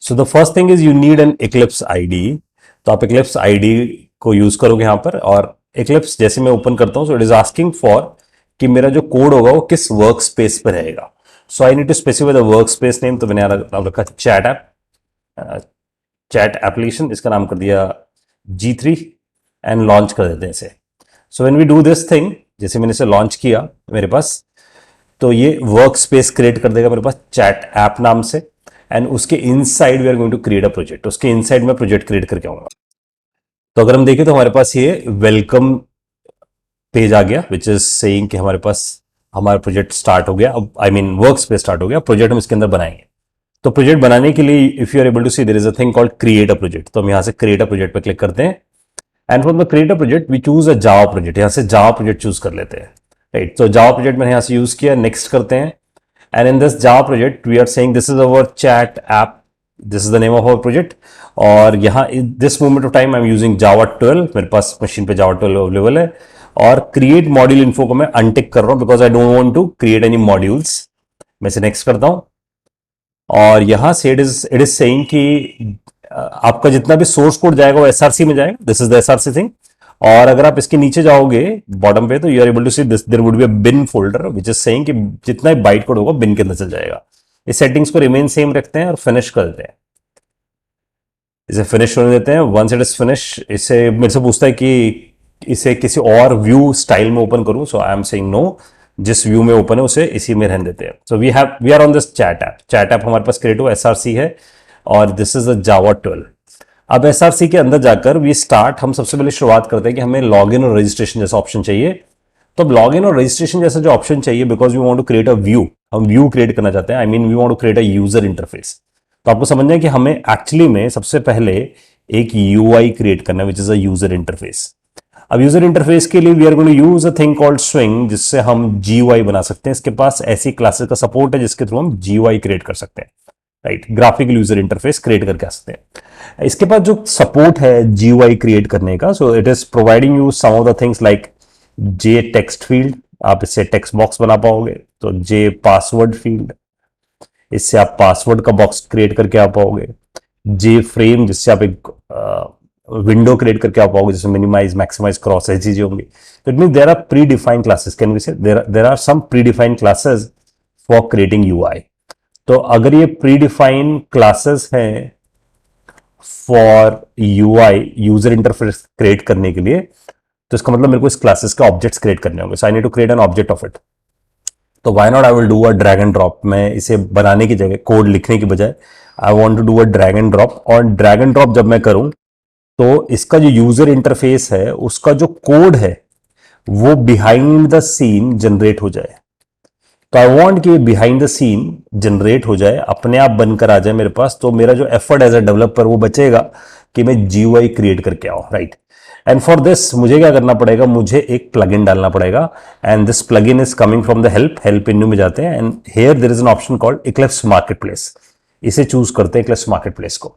So the first thing is you need an Eclipse ID. तो आप Eclipse ID को use करोगे यहाँ पर, और Eclipse जैसे मैं ओपन करता हूँ, सो इट इज आस्किंग फॉर कि मेरा जो कोड होगा वो किस वर्क स्पेस पर रहेगा। So I need to specify the work space name. तो मैंने यहाँ रखा चैट ऐप, चैट एप्लीकेशन, इसका नाम कर दिया G3 एंड लॉन्च कर देते हैं इसे। So when we do this thing, जैसे मैंने इसे लॉन्च किया मेरे पास, तो ये वर्क स्पेस क्रिएट कर देगा मेरे पास चैट ऐप नाम से, एंड उसके inside we are going to create a project. उसके इनसाइड में प्रोजेक्ट क्रिएट करके आऊंगा। तो अगर हम देखें तो हमारे पास ये वेलकम पेज आ गया, विच इज सेइंग कि हमारे पास हमारा प्रोजेक्ट स्टार्ट हो गया। अब I mean work space start हो गया, प्रोजेक्ट हम इसके अंदर बनाएंगे। तो प्रोजेक्ट बनाने के लिए if you are able to see there is a thing called create a project. तो हम यहाँ से क्रिएट अ प्रोजेक्ट पे क्लिक करते हैं, and from the create a project we choose a Java project. यहाँ से जावा प्रोजेक्ट चूज कर लेते हैं, राइट। तो जावा प्रोजेक्ट मैंने यहाँ से यूज किया, नेक्स्ट करते हैं। And in this Java project we are saying this is our chat app, this is the name of our project. और यहाँ in this moment of time I am using Java 12, मेरे पास machine पे जावा 12 available है। और create module info को मैं untick कर रहा हूँ because I don't want to create any modules. मैं इसे नेक्स्ट करता हूँ, और यहां से इट इज सेइंग कि आपका जितना भी सोर्स कोड जाएगा वो एसआरसी में जाएगा। This is the SRC thing. और अगर आप इसके नीचे जाओगे बॉटम पे, तो you are able to see this there would be a bin folder which is saying कि जितना भी बाइट कोड होगा बिन के अंदर चल जाएगा। इस सेटिंग्स को रिमेन सेम रखते हैं और फिनिश कर देते हैं। इसे फिनिश होने देते हैं। वंस इट इज फिनिश, इसे मेरे से पूछता है कि इसे किसी और व्यू स्टाइल में ओपन करूं। So I am saying no, जिस व्यू में ओपन है उसे इसी में रहने देते हैं। So we are on this chat app. Chat app हमारे पास क्रिएट हुआ, एसआरसी है, और दिस इज द जावा 12। अब एसआरसी के अंदर जाकर वी स्टार्ट, हम सबसे पहले शुरुआत करते हैं कि हमें लॉग इन और रजिस्ट्रेशन जैसा ऑप्शन चाहिए। तो अब लॉग इन और रजिस्ट्रेशन जैसा जो ऑप्शन चाहिए, because we want to create a view, हम व्यू क्रिएट करना चाहते हैं। I mean we want to create a user interface. तो आपको समझना है कि हमें एक्चुअली में सबसे पहले एक यूआई क्रिएट करना है, which is a user interface. अब यूजर इंटरफेस के लिए we are going to use a thing called swing, जिससे हम जीयूआई बना सकते हैं। इसके पास ऐसी क्लासेस का सपोर्ट है जिसके थ्रू हम जीयूआई क्रिएट कर सकते हैं, right. Graphical user interface create करके आ सकते हैं। इसके पास जो सपोर्ट है जीयूआई क्रिएट करने का, so it is providing you some of the things like J text field, आप इससे टेक्स्ट बॉक्स बना पाओगे। तो जे पासवर्ड फील्ड, इससे आप पासवर्ड का बॉक्स क्रिएट करके आ पाओगे। जे फ्रेम, जिससे आप एक विंडो क्रिएट करके आ पाओगे, जैसे मिनिमाइज, मैक्सिमाइज, क्रॉस, ऐसी चीजें होंगी। तो it mean there are predefined classes, can we say there are some predefined classes for creating UI. तो अगर ये प्री डिफाइंड क्लासेस हैं for UI, user interface create करने के लिए, तो इसका मतलब मेरे को इस क्लासेस के ऑब्जेक्ट्स क्रिएट करने होंगे। So I need to create an object of it. तो why not I will do a drag and drop. मैं इसे बनाने की जगह, कोड लिखने की बजाय, I want to do a drag and drop. और ड्रैग एंड ड्रॉप जब मैं करूं, तो इसका जो यूजर इंटरफेस है, उसका जो कोड है, वो बिहाइंड द सीन जनरेट हो जाए। तो आई वांट कि बिहाइंड द सीन जनरेट हो जाए, अपने आप बनकर आ जाए मेरे पास। तो मेरा जो एफर्ट एज अ डेवलपर वो बचेगा कि मैं जीयूआई क्रिएट करके आऊं, राइट। एंड फॉर दिस मुझे क्या करना पड़ेगा, मुझे एक प्लगइन डालना पड़ेगा। And this plugin is coming from the help menu में जाते हैं, and here there is an option called Eclipse marketplace. इसे चूज करते हैं, Eclipse मार्केटप्लेस को।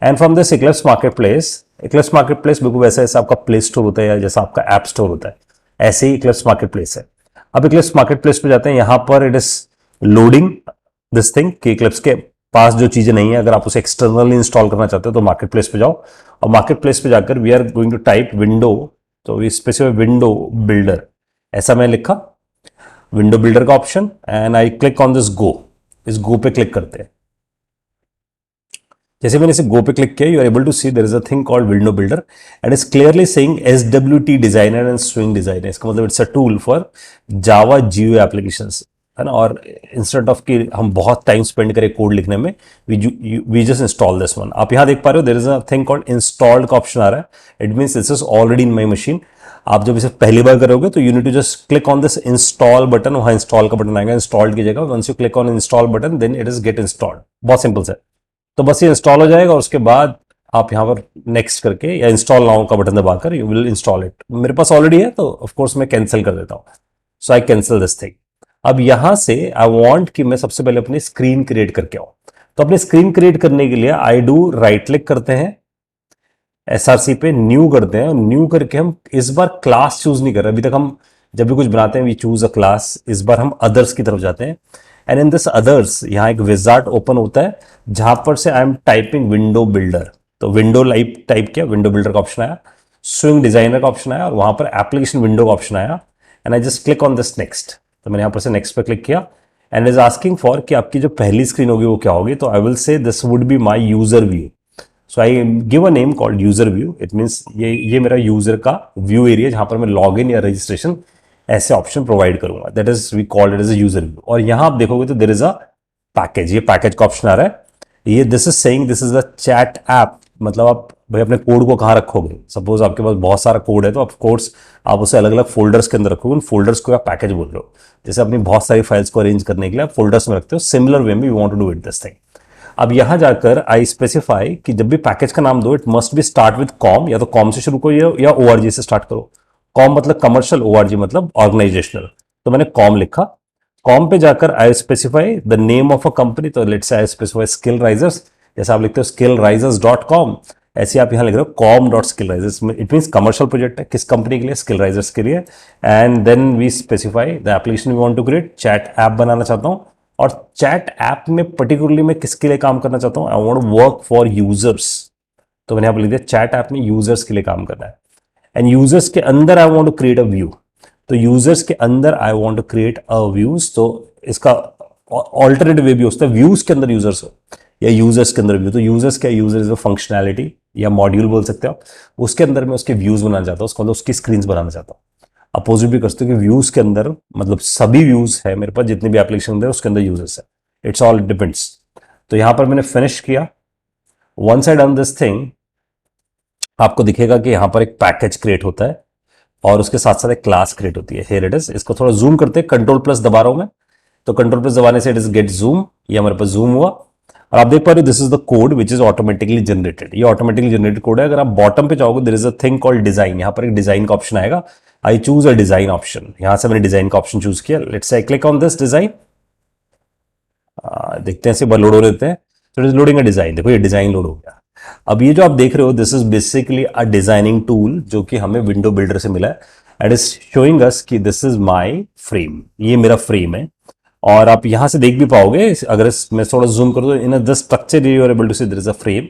And from this Eclipse marketplace बिल्कुल वैसा जैसा आपका प्ले स्टोर होता है या जैसा आपका ऐप स्टोर होता है, ऐसे ही Eclipse मार्केटप्लेस है। अब Eclipse मार्केटप्लेस पे जाते हैं। यहां पर it is loading this thing कि Eclipse के पास जो चीजें नहीं है, अगर आप उसे एक्सटर्नली इंस्टॉल करना चाहते हो तो मार्केटप्लेस पे जाओ, और मार्केटप्लेस पे जाकर we are going to type window. तो स्पेसिफिक विंडो बिल्डर, ऐसा मैं लिखा, विंडो बिल्डर का option, and I click on this go. इस गो पे क्लिक करते हैं। जैसे मैंने इसे गो पे क्लिक किया, you are able to see there is a thing called window builder, and is clearly saying SWT designer and swing designer. इसका मतलब it's a tool for Java GUI applications, है ना। और इंस्टेड ऑफ कि हम बहुत time spend करें code लिखने में, we just install this one. आप यहां देख पा रहे हो, there is a thing called installed का ऑप्शन आ रहा है। It means this is already in my machine. आप जब इसे पहली बार करोगे तो you need to just click on this install button. वहां इंस्टॉल का बटन आएगा, इंस्टॉल्ड की जगह once you click on install button then it is get installed. बहुत सिंपल से। तो बस ये इंस्टॉल हो जाएगा, और उसके बाद आप यहां पर नेक्स्ट करके या इंस्टॉल नाउ का बटन दबाकर यू विल इंस्टॉल इट। मेरे पास ऑलरेडी है तो ऑफ कोर्स मैं कैंसिल कर देता हूं। सो आई कैंसिल दिस थिंग। अब यहां से आई वांट कि मैं सबसे पहले अपनी स्क्रीन क्रिएट करके आऊं। तो अपनी स्क्रीन क्रिएट करने के लिए आई डू राइट क्लिक करते हैं, एसआरसी पे न्यू करते हैं। न्यू करके हम इस बार क्लास चूज नहीं कर रहे। अभी तक हम जब भी कुछ बनाते हैं वी चूज अ क्लास, इस बार हम अदर्स की तरफ जाते हैं। एंड इन दिस अदर्स यहाँ एक विजार्ड ओपन होता है जहां पर से I am typing window builder, तो विंडो लाइव टाइप किया, विंडो बिल्डर का ऑप्शन आया, स्विंग डिजाइनर का ऑप्शन आया और वहां पर एप्लीकेशन विंडो का ऑप्शन आया and I just click on this next. तो मैंने यहाँ पर से नेक्स्ट पे क्लिक किया एंड इज आस्किंग फॉर कि आपकी जो पहली स्क्रीन होगी वो क्या होगी, तो I will say this would be my user view. So I give a name called user view, it means ये मेरा यूजर का व्यू एरिया जहां पर मैं लॉग इन या रजिस्ट्रेशन ऐसे ऑप्शन प्रोवाइड करूंगा, that is we called it as a user view. और यहां आप देखोगे तो देयर इज अ पैकेज, ये पैकेज का ऑप्शन आ रहा है, ये this is saying this is a chat app, मतलब आप भाई अपने कोड को कहाँ रखोगे, सपोज आपके पास बहुत सारा कोड है तो ऑफ कोर्स आप उसे अलग अलग फोल्डर्स के अंदर रखोगे, उन फोल्डर्स को आप पैकेज बोल रहे हो, जैसे अपनी बहुत सारी फाइल्स को अरेंज करने के लिए आप फोल्डर्स में रखते हो, सिमिलर वे में we want to do it this thing. अब यहां जाकर आई स्पेसिफाई कि जब भी पैकेज का नाम दो it must be start with com, या तो कॉम से शुरू करो या ओआरजी से स्टार्ट करो। कॉम मतलब कमर्शियल, ओआरजी मतलब ऑर्गेनाइजेशनल, तो मैंने कॉम लिखा। कॉम पे जाकर I specify the name of a company, तो let's say I specify skill risers, जैसे आप लिखते हो skillrisers.com, ऐसे आप यहां लिख रहे हो com.skillrisers, it means commercial project है, किस कंपनी के लिए, स्किल राइजर्स के लिए। And then we specify the application we want to create, chat app बनाना चाहता हूं, और चैट ऐप में पर्टिकुलरली मैं किसके लिए काम करना चाहता हूं, I want to work for users, तो मैंने यहां पर लिख दिया चैट ऐप में यूजर्स के लिए काम करना है। एंड यूजर्स के अंदर I want to create a view, तो यूजर्स के अंदर I want to create a views, तो इसका ऑल्टरनेटिव वे भी होता है व्यूज के अंदर यूजर्स हो या यूजर्स के अंदर व्यू, तो यूजर्स क्या, यूजर इज अ फंक्शनैलिटी या मॉड्यूल बोल सकते हो आप, उसके अंदर मैं उसके व्यूज बनाना चाहता हूँ, उसको मतलब उसकी स्क्रीन बनाना चाहता हूँ। अपोजिट भी कर सकते हो कि व्यूज के अंदर मतलब सभी व्यूज है मेरे पास, जितने भी एप्लीकेशन है उसके अंदर यूजर्स है, इट्स ऑल डिपेंड्स। तो यहां पर मैंने फिनिश किया, once I done this thing आपको दिखेगा कि यहां पर एक पैकेज क्रिएट होता है और उसके साथ साथ एक क्लास क्रिएट होती है, हियर इट इज। इसको थोड़ा जूम करते हैं, कंट्रोल प्लस दबा रहा हूं मैं, तो कंट्रोल प्लस दबाने से इट इज गेट जूम, ये हमारे पास जूम हुआ और आप देख पा रहे हो this is the code which is automatically generated, ये ऑटोमेटिकली जनरेटेड कोड है। अगर आप बॉटम पे जाओगे there is a thing called design, यहां पर एक डिजाइन का ऑप्शन आएगा, I choose a design option, यहां से मैंने डिजाइन का ऑप्शन चूज किया, let's say I click on this design, देखते हैं, इसे लोड हो लेते हैं, तो it is loading a design, देखो ये डिजाइन लोड हो गया। अब ये जो आप देख रहे हो this is basically a designing tool जो कि हमें विंडो बिल्डर से मिला है, एंड इज शोइंग अस कि दिस इज माय फ्रेम, ये मेरा फ्रेम है। और आप यहां से देख भी पाओगे, अगर मैं थोड़ा जूम करूं तो in the structure you are able to see there is a frame,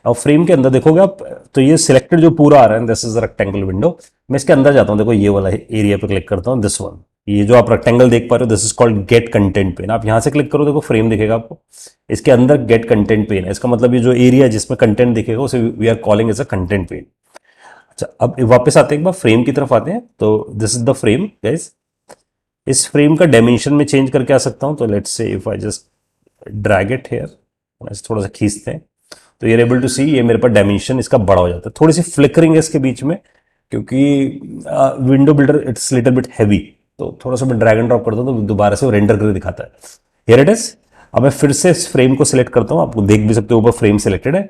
और फ्रेम के अंदर देखोगे आप तो ये सिलेक्टेड जो पूरा आ रहा है this is a rectangle window, मैं इसके अंदर जाता हूं, देखो ये वाला एरिया पे क्लिक करता हूं, दिस वन, ये जो आप रेक्टेंगल देख पा रहे हो this is called get content pane, आप यहां से क्लिक करो देखो फ्रेम दिखेगा आपको, इसके अंदर गेट कंटेंट पेन है, इसका मतलब ये जो एरिया जिसमें कंटेंट दिखेगा उसे we are calling as a content pane. अच्छा अब वापस आते हैं, एक बार फ्रेम की तरफ आते हैं, तो this is the frame guys. इस फ्रेम का डायमेंशन में चेंज करके आ सकता हूं, तो लेट्स से if I just drag it here, थोड़ा सा खींचते हैं तो ये एबल टू सी, ये मेरे पास डायमेंशन इसका बड़ा हो जाता है, थोड़ी सी फ्लिकरिंग है इसके बीच में क्योंकि window builder it's little bit heavy, तो थोड़ा सा मैं ड्रैग एंड ड्रॉप करता हूं तो दोबारा से वो रेंडर करके दिखाता है, हियर इट इज। अब मैं फिर से इस फ्रेम को सिलेक्ट करता हूं, आपको देख भी सकते हो ऊपर फ्रेम सिलेक्टेड है,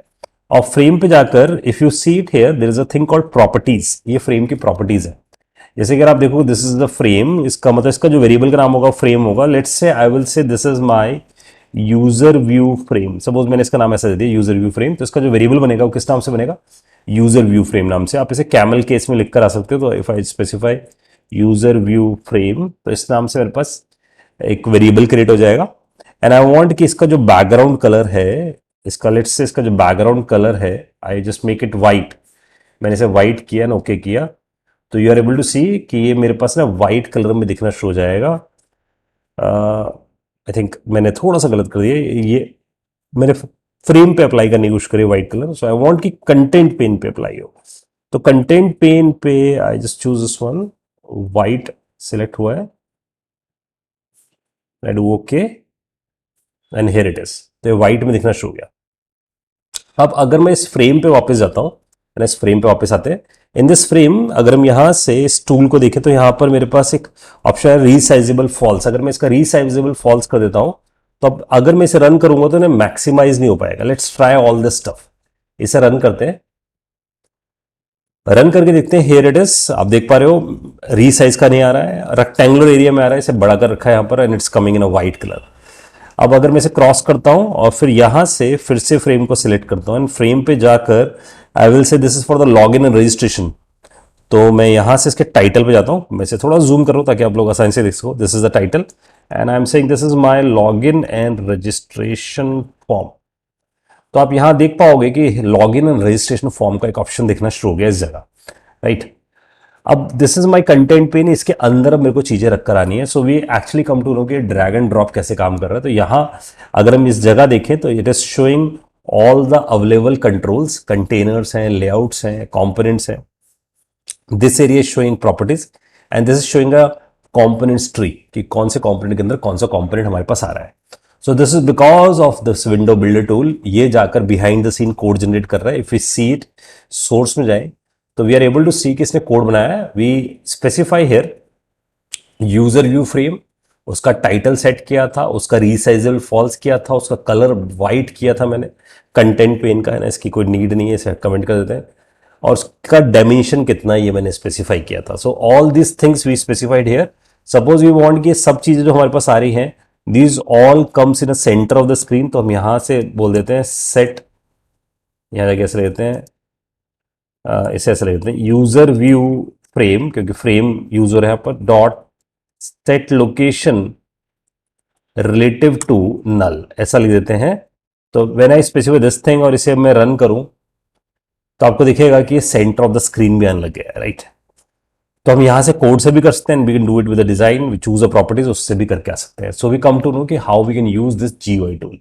और फ्रेम पे जाकर if you see it here there is a thing called properties, ये फ्रेम की प्रॉपर्टीज है। जैसे कि अगर आप देखो दिस इज द फ्रेम, इसका मतलब इसका जो वेरिएबल का नाम होगा फ्रेम होगा, let's say I will say this is my user view frame, suppose मैंने इसका नाम ऐसा दे दिया यूजर व्यू फ्रेम, तो इसका जो वेरिएबल बनेगा वो किस नाम से बनेगा, यूजर व्यू फ्रेम नाम से। आप इसे कैमल केस में लिखकर आ सकते हो, तो if I specify user view frame, तो इस नाम से मेरे पास एक वेरिएबल क्रिएट हो जाएगा। एंड आई वांट कि इसका जो बैकग्राउंड कलर है, इसका लेट्स से इसका जो बैकग्राउंड कलर है I just make it white, मैंने इसे वाइट किया एंड ओके किया, तो you are able to see कि ये मेरे पास ना वाइट कलर में दिखना शुरू हो जाएगा। आई थिंक मैंने थोड़ा सा गलत कर दिया, ये मैंने फ्रेम पे अप्लाई करने की कोशिश करी white colour, so I want कि कंटेंट पेन पे अप्लाई हो, तो कंटेंट पेन पे I just choose this one, white select हुआ है, I do okay and here it is, तो वाइट में दिखना शुरू हो गया। अब अगर मैं इस फ्रेम पे वापस जाता हूं, इस फ्रेम पे वापस आते हैं, इन दिस फ्रेम अगर हम यहां से इस टूल को देखें तो यहां पर मेरे पास एक ऑप्शन है रीसाइजेबल फॉल्स, अगर मैं इसका रीसाइजेबल फॉल्स कर देता हूं तो अब अगर मैं इसे रन करूंगा तो इन्हें मैक्सिमाइज नहीं हो पाएगा। Let's try all this stuff, इसे रन करते हैं, रन करके देखते हैं, हियर इट इज, आप देख पा रहे हो रीसाइज का नहीं आ रहा है, रेक्टेंगुलर एरिया में आ रहा है, इसे बड़ा कर रखा है यहां पर, and it's coming in a white colour. अब अगर मैं इसे क्रॉस करता हूं और फिर यहां से फिर से फ्रेम को सिलेक्ट करता हूं एंड फ्रेम पे जाकर I will say this is for the log in and registration, तो मैं यहां से इसके टाइटल पे जाता हूं, मैं इसे थोड़ा जूम कर रहा हूं ताकि आप लोग आसानी से देख सको, this is the title and I am saying this is my login and registration form. तो आप यहां देख पाओगे कि लॉगिन एंड रजिस्ट्रेशन फॉर्म का एक ऑप्शन दिखना शुरू हो गया इस जगह, राइट। अब this is my content pane, इसके अंदर अब मेरे को चीजें रख कर आनी है। So we actually come to know कि ड्रैग एंड ड्रॉप कैसे काम कर रहा है। तो यहां अगर हम इस जगह देखें तो it is showing all the available controls, containers हैं, लेआउट्स हैं, कंपोनेंट्स हैं। This area is showing properties and this is showing a components tree कि कौन से कंपोनेंट के अंदर कौन सा कंपोनेंट हमारे पास आ रहा है। So this is because of this window builder tool, ये जाकर behind the scene code generate कर रहा है। If we see it source में जाए तो we are able to see कि इसने कोड बनाया है। We specify here user view frame, उसका टाइटल सेट किया था, उसका रीसाइजेबल फॉल्स किया था, उसका कलर वाइट किया था मैंने। कंटेंट पेन का है ना, इसकी कोई नीड नहीं है, इसे कमेंट कर देते हैं। और उसका डायमेंशन कितना है ये मैंने स्पेसिफाई किया था। So all this things we specified here. Suppose we want कि सब चीजें जो हमारे पास आ रही हैं these all comes in a centre of the screen, तो हम यहां से बोल देते हैं सेट, यहां कैसे लेते हैं, इसे ऐसे लेते हैं यूजर व्यू फ्रेम, क्योंकि फ्रेम यूजर है यहाँ पर, dot set location relative to null, ऐसा लिख देते हैं। तो when I specify this thing और इसे मैं रन करूं तो आपको दिखेगा कि ये सेंटर ऑफ द स्क्रीन भी आने लग गया है, राइट। तो हम यहां से कोड से भी कर सकते हैं, we can do it with the design, we choose a properties, उससे भी करके आ सकते हैं। So we come to know कि how we can use this GUI tool.